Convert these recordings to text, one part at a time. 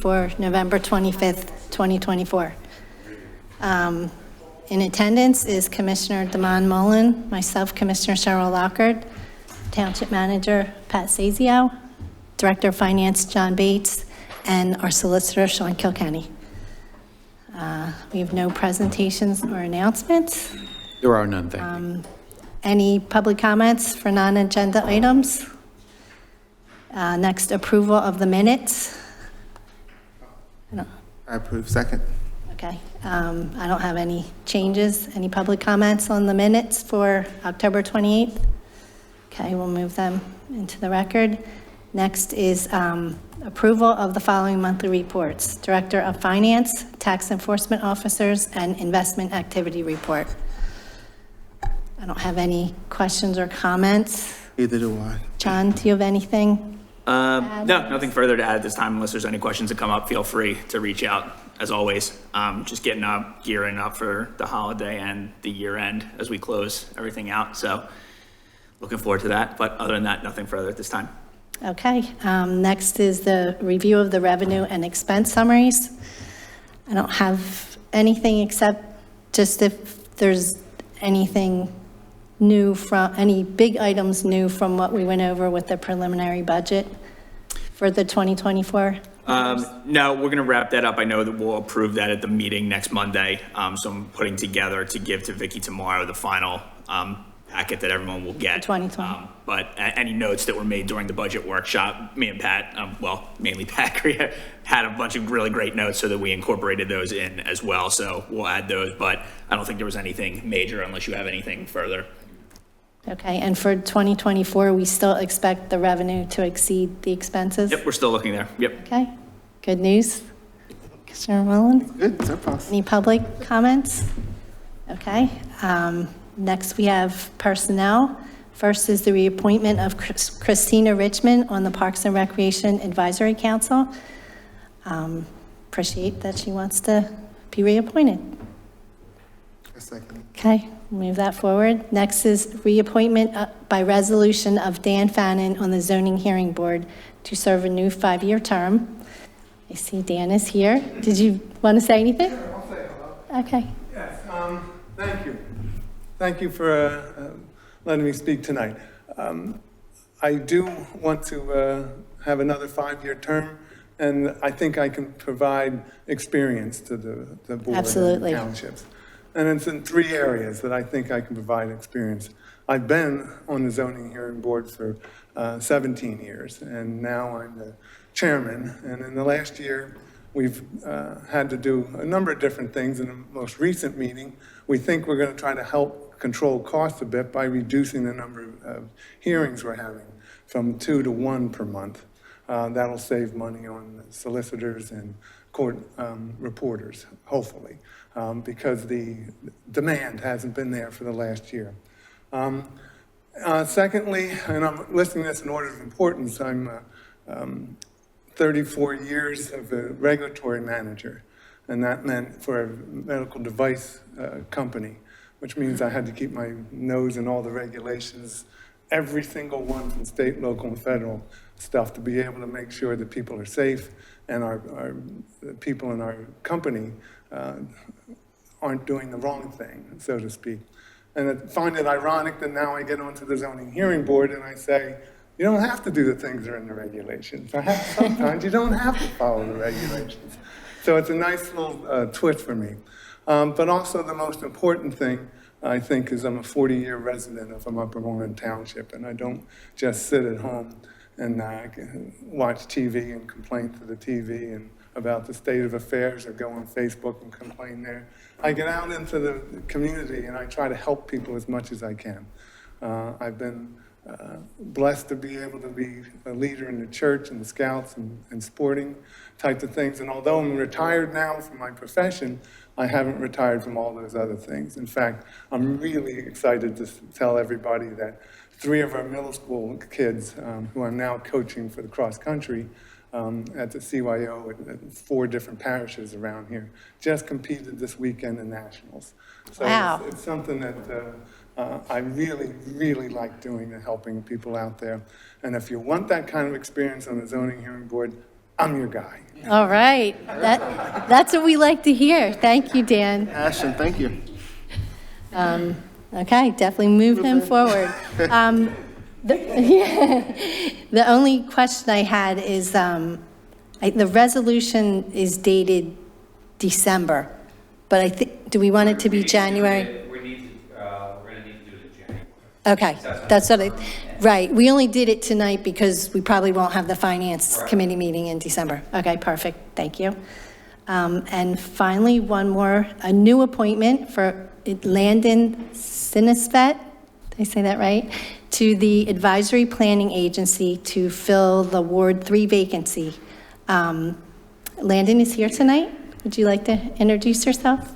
for November 25th, 2024. In attendance is Commissioner Damon Mullen, myself, Commissioner Cheryl Lockard, Township Manager Pat Sazio, Director of Finance John Bates, and our Solicitor Sean Kilkenny. We have no presentations or announcements. There are none, thank you. Any public comments for non-agenda items? Next, approval of the minutes. I approve. Second. Okay. I don't have any changes. Any public comments on the minutes for October 28th? Okay, we'll move them into the record. Next is approval of the following monthly reports: Director of Finance, Tax Enforcement Officers, and Investment Activity Report. I don't have any questions or comments. Either do I. John, do you have anything? No, nothing further to add at this time. Unless there's any questions that come up, feel free to reach out as always. Just getting up, gearing up for the holiday and the year end as we close everything out. So looking forward to that. But other than that, nothing further at this time. Okay. Next is the review of the revenue and expense summaries. I don't have anything except just if there's anything new from, any big items new from what we went over with the preliminary budget for the 2024? No, we're going to wrap that up. I know that we'll approve that at the meeting next Monday. So I'm putting together to give to Vicki tomorrow the final packet that everyone will get. 2020. But any notes that were made during the budget workshop, me and Pat, well, mainly Pat, had a bunch of really great notes so that we incorporated those in as well. So we'll add those, but I don't think there was anything major unless you have anything further. Okay, and for 2024, we still expect the revenue to exceed the expenses? Yep, we're still looking there. Yep. Okay, good news. Commissioner Mullen? Good. Surplus. Any public comments? Okay. Next, we have personnel. First is the reappointment of Christina Richmond on the Parks and Recreation Advisory Council. Appreciate that she wants to be reappointed. A second. Okay, move that forward. Next is reappointment by resolution of Dan Fannin on the Zoning Hearing Board to serve a new 5-year term. I see Dan is here. Did you want to say anything? Sure, I'll say hello. Okay. Yes, thank you. Thank you for letting me speak tonight. I do want to have another 5-year term, and I think I can provide experience to the board. Absolutely. And the townships. And it's in 3 areas that I think I can provide experience. I've been on the Zoning Hearing Board for 17 years, and now I'm the chairman. And in the last year, we've had to do a number of different things. In the most recent meeting, we think we're going to try to help control costs a bit by reducing the number of hearings we're having from 2 to 1 per month. That'll save money on solicitors and court reporters, hopefully, because the demand hasn't been there for the last year. Secondly, and I'm listing this in order of importance, I'm 34 years of a regulatory manager, and that meant for a medical device company, which means I had to keep my nose in all the regulations, every single one from state, local, and federal stuff, to be able to make sure that people are safe and the people in our company aren't doing the wrong thing, so to speak. And I find it ironic that now I get onto the Zoning Hearing Board and I say, you don't have to do the things that are in the regulations. Perhaps sometimes you don't have to follow the regulations. So it's a nice little twist for me. But also the most important thing, I think, is I'm a 40-year resident of Upper Moreland Township, and I don't just sit at home and watch TV and complain to the TV and about the state of affairs or go on Facebook and complain there. I get out into the community and I try to help people as much as I can. I've been blessed to be able to be a leader in the church and the scouts and sporting types of things. And although I'm retired now from my profession, I haven't retired from all those other things. In fact, I'm really excited to tell everybody that 3 of our middle school kids who I'm now coaching for the cross country at the CYO at 4 different parishes around here just competed this weekend in nationals. So wow. It's something that I really, really like doing and helping people out there. And if you want that kind of experience on the Zoning Hearing Board, I'm your guy. All right, that's what we like to hear. Thank you, Dan. Ashton, thank you. Okay, definitely move him forward. The only question I had is, the resolution is dated December, but I think, do we want it to be January? We're gonna need to do it in January. Okay, that's what right, we only did it tonight because we probably won't have the finance committee meeting in December. Okay, perfect, thank you. And finally, one more, a new appointment for Landon Sinisvet, did I say that right? To the Advisory Planning Agency to fill the Ward 3 vacancy. Landon is here tonight. Would you like to introduce yourself?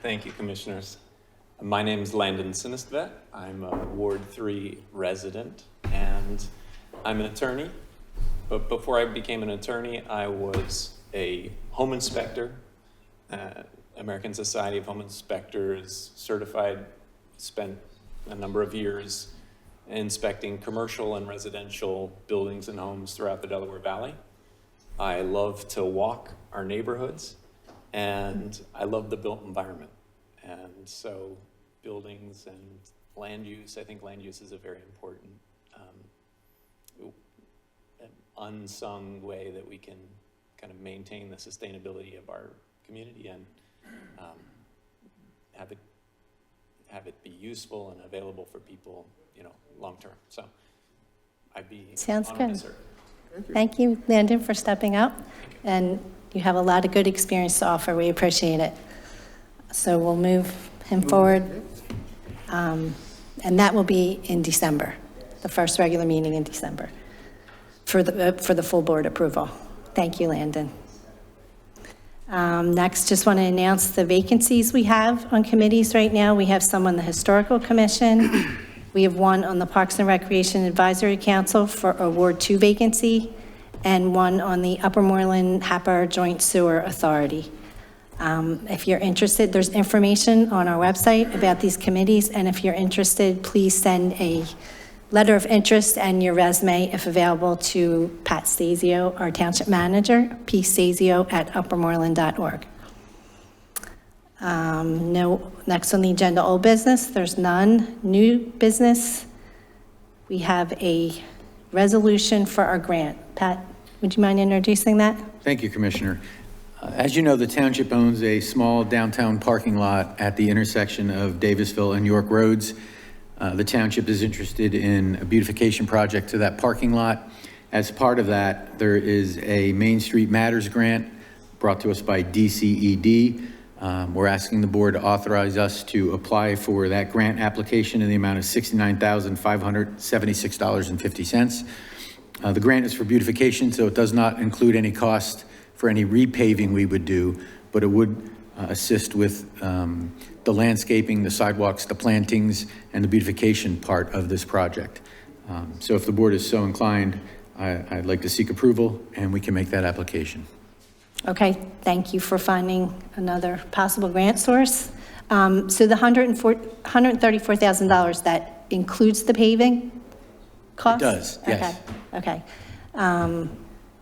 Thank you, Commissioners. My name is Landon Sinistvet. I'm a Ward 3 resident, and I'm an attorney. But before I became an attorney, I was a home inspector, American Society of Home Inspectors certified, spent a number of years inspecting commercial and residential buildings and homes throughout the Delaware Valley. I love to walk our neighborhoods, and I love the built environment. And so buildings and land use, I think land use is a very important unsung way that we can kind of maintain the sustainability of our community and have it be useful and available for people, long term. So I'd be Sounds honored good. to serve. Thank you, Landon, for stepping up. And you have a lot of good experience to offer. We appreciate it. So we'll move him forward. And that will be in December, the first regular meeting in December for the full board approval. Thank you, Landon. Next, just want to announce the vacancies we have on committees right now. We have some on the Historical Commission. We have one on the Parks and Recreation Advisory Council for a Ward 2 vacancy, and one on the Upper Moreland Happer Joint Sewer Authority. If you're interested, there's information on our website about these committees, and if you're interested, please send a letter of interest and your resume, if available, to Pat Stasio, our Township Manager, pstasio@uppermoreland.org. No, next on the agenda, old business, there's none. New business, we have a resolution for our grant. Pat, would you mind introducing that? Thank you, Commissioner. As you know, the township owns a small downtown parking lot at the intersection of Davisville and York Roads. The township is interested in a beautification project to that parking lot. As part of that, there is a Main Street Matters grant brought to us by DCED. We're asking the board to authorize us to apply for that grant application in the amount of $69,576.50. The grant is for beautification, so it does not include any cost for any repaving we would do, but it would assist with the landscaping, the sidewalks, the plantings, and the beautification part of this project. So if the board is so inclined, I'd like to seek approval, and we can make that application. Okay, thank you for finding another possible grant source. So the $134,000, that includes the paving cost? It does, yes. Okay.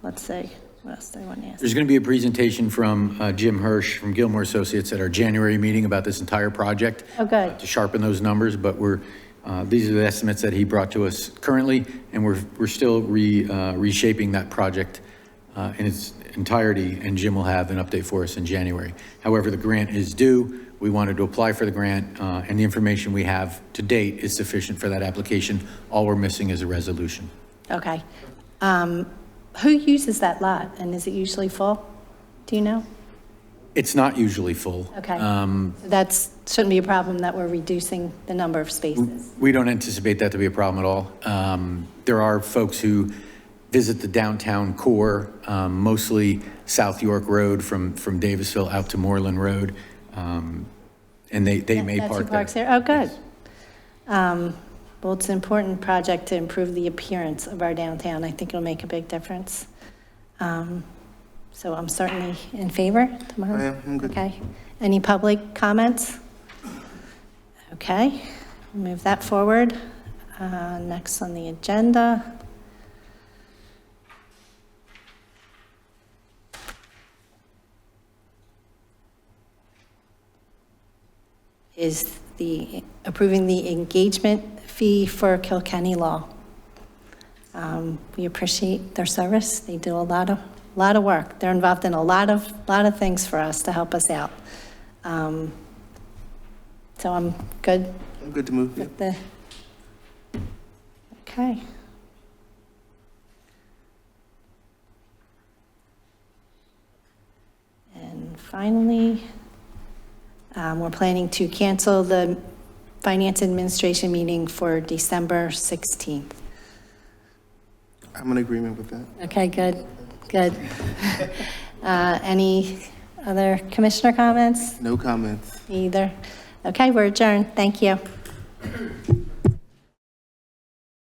Let's see, what else do I want to ask? There's going to be a presentation from Jim Hirsch from Gilmore Associates at our January meeting about this entire project. Oh, good. To sharpen those numbers, but these are the estimates that he brought to us currently, and we're still reshaping that project in its entirety, and Jim will have an update for us in January. However, the grant is due. We wanted to apply for the grant, and the information we have to date is sufficient for that application. All we're missing is a resolution. Okay. Who uses that lot, and is it usually full? Do you know? It's not usually full. Okay. That shouldn't be a problem that we're reducing the number of spaces. We don't anticipate that to be a problem at all. There are folks who visit the downtown core, mostly South York Road from Davisville out to Moreland Road, and they may That's who park parks there. there? Oh, good. Well, it's an important project to improve the appearance of our downtown. I think it'll make a big difference. So I'm certainly in favor. Tomorrow. I am. I'm good. Okay. Any public comments? Okay, move that forward. Next on the agenda is approving the engagement fee for Kilkenny Law. We appreciate their service. They do a lot of work. They're involved in a lot of things for us to help us out. So I'm good I'm good to move. with the, okay. And finally, we're planning to cancel the Finance Administration meeting for December 16th. I'm in agreement with that. Okay, good, good. Any other commissioner comments? No comments. Either? Okay, we're adjourned. Thank you.